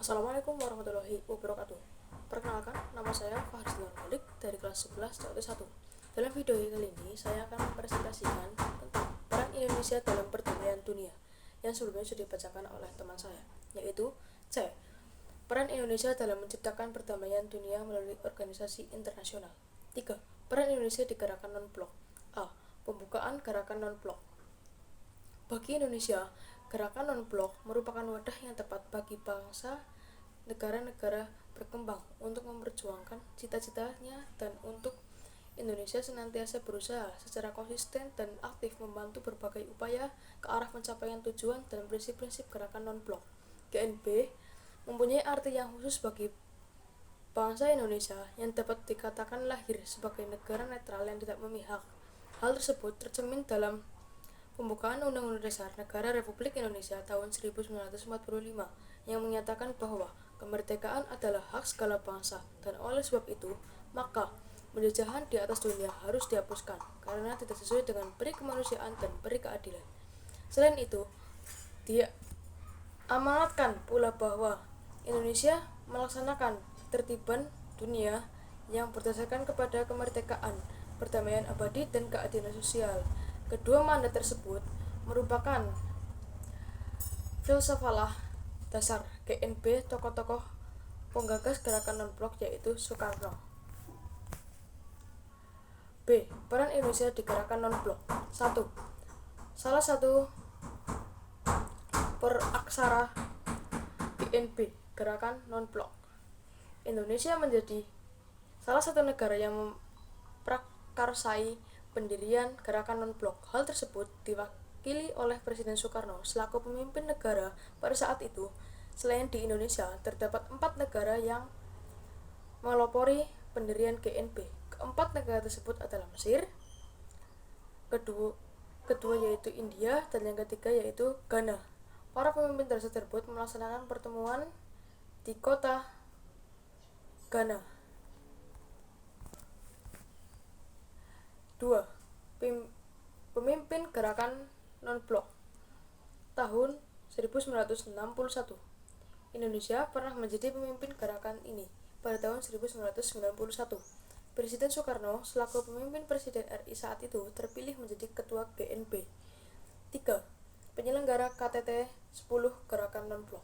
Assalamualaikum warahmatullahi wabarakatuh. Perkenalkan, nama saya Fahrizlan Malik dari kelas 11 COT1. Dalam video kali ini, saya akan mempresentasikan tentang peran Indonesia dalam perdamaian dunia yang sebelumnya sudah dibacakan oleh teman saya, yaitu C. Peran Indonesia dalam menciptakan perdamaian dunia melalui organisasi internasional. 3. Peran Indonesia di gerakan non-blok. A. Pembukaan gerakan non-blok. Bagi Indonesia, gerakan non-blok merupakan wadah yang tepat bagi bangsa negara-negara berkembang untuk memperjuangkan cita-citanya, dan untuk Indonesia senantiasa berusaha secara konsisten dan aktif membantu berbagai upaya ke arah pencapaian tujuan dan prinsip-prinsip gerakan non-blok. GNB mempunyai arti yang khusus bagi bangsa Indonesia yang dapat dikatakan lahir sebagai negara netral yang tidak memihak. Hal tersebut tercermin dalam pembukaan Undang-Undang Dasar Negara Republik Indonesia tahun 1945 yang menyatakan bahwa kemerdekaan adalah hak segala bangsa, dan oleh sebab itu, maka penjajahan di atas dunia harus dihapuskan karena tidak sesuai dengan peri kemanusiaan dan peri keadilan. Selain itu, dia amanatkan pula bahwa Indonesia melaksanakan tertiban dunia yang berdasarkan kepada kemerdekaan, perdamaian abadi, dan keadilan sosial. Kedua mandat tersebut merupakan filsafah dasar GNB tokoh-tokoh penggagas gerakan non-blok, yaitu Soekarno. B. Peran Indonesia di gerakan non-blok. 1. Salah satu peraksara GNB gerakan non-blok. Indonesia menjadi salah satu negara yang memprakarsai pendirian gerakan non-blok. Hal tersebut diwakili oleh Presiden Soekarno selaku pemimpin negara pada saat itu. Selain di Indonesia, terdapat 4 negara yang melopori pendirian GNB. Keempat negara tersebut adalah Mesir, kedua yaitu India, dan yang ketiga yaitu Ghana. Para pemimpin tersebut melaksanakan pertemuan di kota Ghana. 2. Pemimpin gerakan non-blok tahun 1961. Indonesia pernah menjadi pemimpin gerakan ini pada tahun 1991. Presiden Soekarno selaku pemimpin Presiden RI saat itu terpilih menjadi ketua GNB. 3. Penyelenggara KTT 10 gerakan non-blok.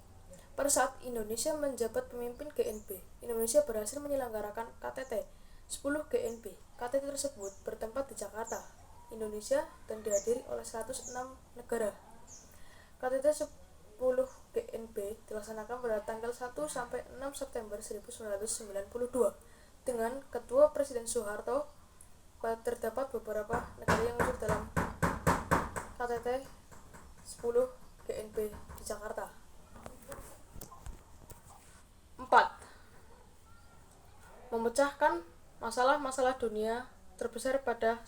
Pada saat Indonesia menjabat pemimpin GNB, Indonesia berhasil menyelenggarakan KTT 10 GNB. KTT tersebut bertempat di Jakarta, Indonesia, dan dihadiri oleh 106 negara. KTT 10 GNB dilaksanakan pada tanggal 1 sampai 6 September 1992 dengan Ketua Presiden Soeharto. Terdapat beberapa negara yang masuk dalam KTT 10 GNB di Jakarta. 4. Memecahkan masalah-masalah dunia terbesar pada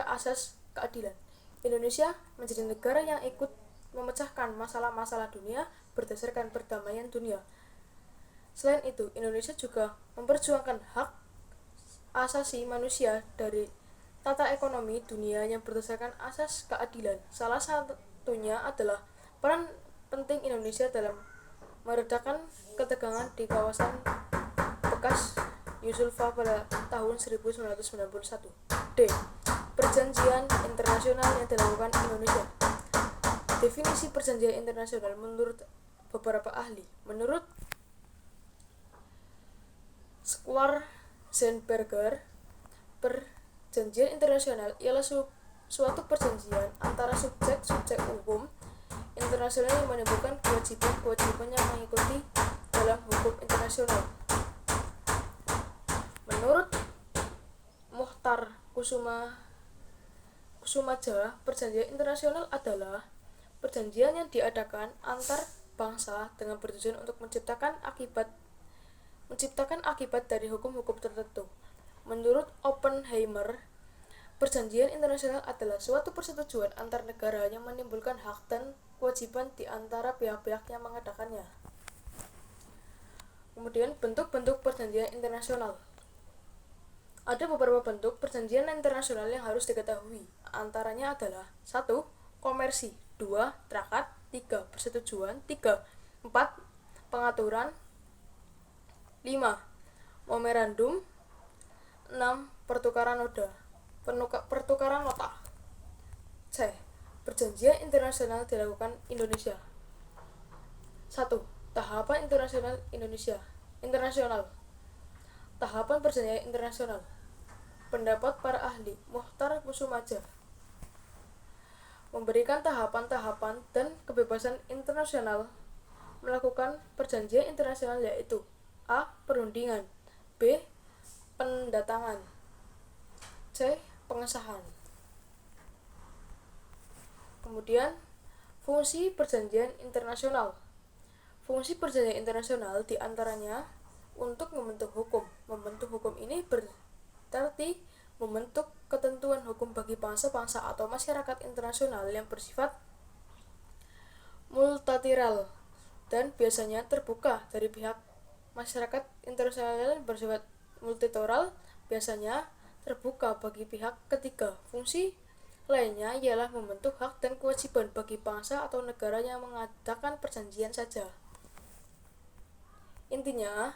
asas keadilan. Indonesia menjadi negara yang ikut memecahkan masalah-masalah dunia berdasarkan perdamaian dunia. Selain itu, Indonesia juga memperjuangkan hak asasi manusia dari tata ekonomi dunia yang berdasarkan asas keadilan. Salah satunya adalah peran penting Indonesia dalam meredakan ketegangan di kawasan bekas Yusofa pada tahun 1991. D. Perjanjian internasional yang dilakukan Indonesia. Definisi perjanjian internasional menurut beberapa ahli. Menurut Schwarzenberger, perjanjian internasional ialah suatu perjanjian antara subjek-subjek hukum internasional yang menimbulkan kewajiban-kewajiban yang mengikuti dalam hukum internasional. Menurut Muhtar Kusumaja, perjanjian internasional adalah perjanjian yang diadakan antar bangsa dengan bertujuan untuk menciptakan akibat dari hukum-hukum tertentu. Menurut Oppenheimer, perjanjian internasional adalah suatu persetujuan antar negara yang menimbulkan hak dan kewajiban di antara pihak-pihak yang mengadakannya. Kemudian bentuk-bentuk perjanjian internasional. Ada beberapa bentuk perjanjian internasional yang harus diketahui. Antaranya adalah 1. Komersi, 2. Trakat, 3. Persetujuan, 4. Pengaturan. 5. Memorandum. 6. Pertukaran nota. C. Perjanjian internasional dilakukan Indonesia. 1. Tahapan internasional. Tahapan perjanjian internasional. Pendapat para ahli Muhtar Kusumaja memberikan tahapan-tahapan dan kebebasan internasional melakukan perjanjian internasional, yaitu A. Perundingan, B. Pendatangan, C. Pengesahan. Kemudian fungsi perjanjian internasional. Fungsi perjanjian internasional diantaranya untuk membentuk hukum. Membentuk hukum ini berarti membentuk ketentuan hukum bagi bangsa-bangsa atau masyarakat internasional yang bersifat multilateral dan biasanya terbuka dari pihak masyarakat internasional yang bersifat multilateral biasanya terbuka bagi pihak ketiga. Fungsi lainnya ialah membentuk hak dan kewajiban bagi bangsa atau negara yang mengadakan perjanjian saja. Intinya,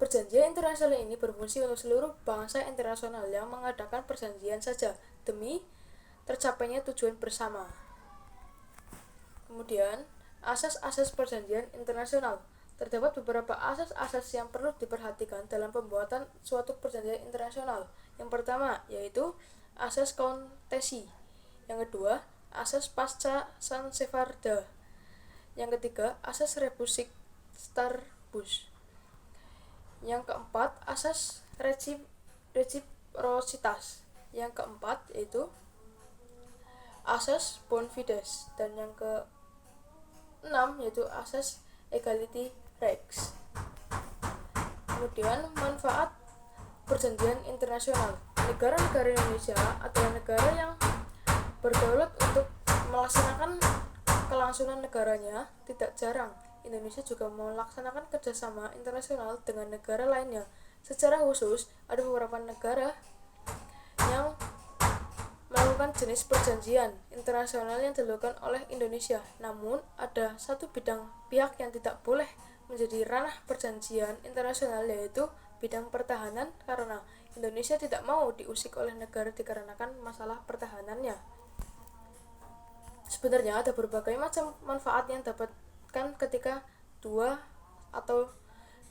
perjanjian internasional ini berfungsi untuk seluruh bangsa internasional yang mengadakan perjanjian saja demi tercapainya tujuan bersama. Kemudian, asas-asas perjanjian internasional. Terdapat beberapa asas-asas yang perlu diperhatikan dalam pembuatan suatu perjanjian internasional. Yang pertama yaitu asas kontesi. Yang kedua, asas pasca San Sefarda. Yang ketiga, asas rebus starbus. Yang keempat, asas reciprositas. Yang keempat yaitu asas bona fides, dan yang keenam yaitu asas equality rights. Kemudian manfaat perjanjian internasional. Negara-negara Indonesia adalah negara yang berdaulat untuk melaksanakan kelangsungan negaranya. Tidak jarang Indonesia juga melaksanakan kerjasama internasional dengan negara lainnya. Secara khusus, ada beberapa negara yang melakukan jenis perjanjian internasional yang dilakukan oleh Indonesia. Namun, ada satu bidang pihak yang tidak boleh menjadi ranah perjanjian internasional, yaitu bidang pertahanan, karena Indonesia tidak mau diusik oleh negara dikarenakan masalah pertahanannya. Sebenarnya ada berbagai macam manfaat yang dapat ketika dua atau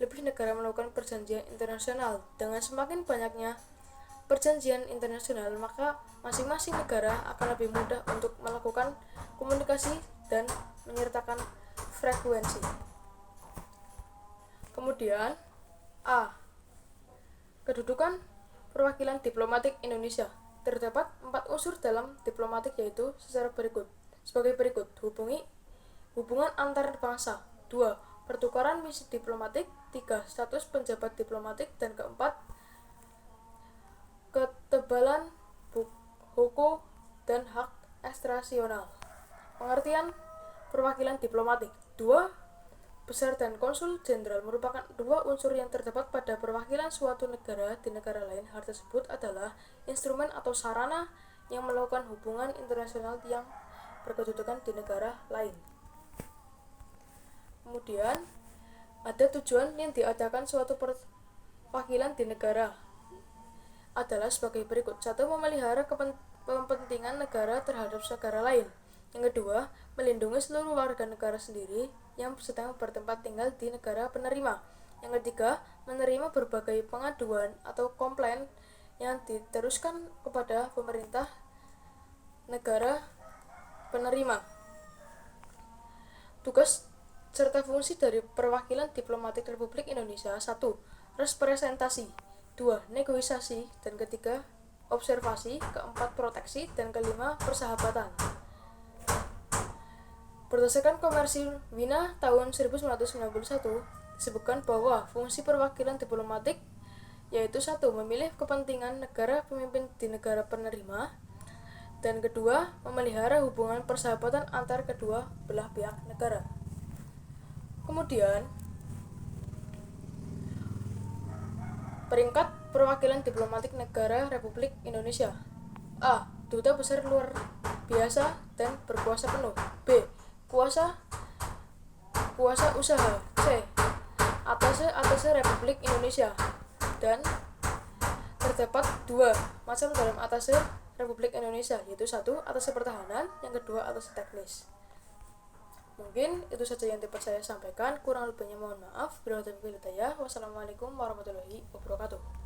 lebih negara melakukan perjanjian internasional. Dengan semakin banyaknya perjanjian internasional, maka masing-masing negara akan lebih mudah untuk melakukan komunikasi dan menyertakan frekuensi. Kemudian A. Kedudukan perwakilan diplomatik Indonesia. Terdapat 4 unsur dalam diplomatik, yaitu sebagai berikut. Hubungan antar bangsa. 2. Pertukaran misi diplomatik. 3. Status penjabat diplomatik. Dan keempat, ketebalan hukum dan hak ekstrasional. Pengertian perwakilan diplomatik. 2. Besar dan konsul jenderal merupakan 2 unsur yang terdapat pada perwakilan suatu negara di negara lain. Hal tersebut adalah instrumen atau sarana yang melakukan hubungan internasional yang berkedudukan di negara lain. Kemudian, ada tujuan yang diadakan suatu perwakilan di negara adalah sebagai berikut. 1. Memelihara kepentingan negara terhadap negara lain. Yang kedua, melindungi seluruh warga negara sendiri yang sedang bertempat tinggal di negara penerima. Yang ketiga, menerima berbagai pengaduan atau komplain yang diteruskan kepada pemerintah negara penerima. Tugas serta fungsi dari perwakilan diplomatik Republik Indonesia. 1. Representasi. 2. Negosiasi. Dan ketiga, observasi. Keempat, proteksi. Dan kelima, persahabatan. Berdasarkan Konvensi Wina tahun 1991, disebutkan bahwa fungsi perwakilan diplomatik yaitu 1. Memilih kepentingan negara pemimpin di negara penerima, dan kedua, memelihara hubungan persahabatan antar kedua belah pihak negara. Kemudian, peringkat perwakilan diplomatik negara Republik Indonesia. A. Duta besar luar biasa dan berkuasa penuh. B. Kuasa usaha. C. Atasnya Republik Indonesia. Dan terdapat dua macam dalam atasnya Republik Indonesia, yaitu satu atasnya pertahanan, yang kedua atasnya teknis. Mungkin itu saja yang dapat saya sampaikan, kurang lebihnya mohon maaf. Wassalamualaikum warahmatullahi wabarakatuh.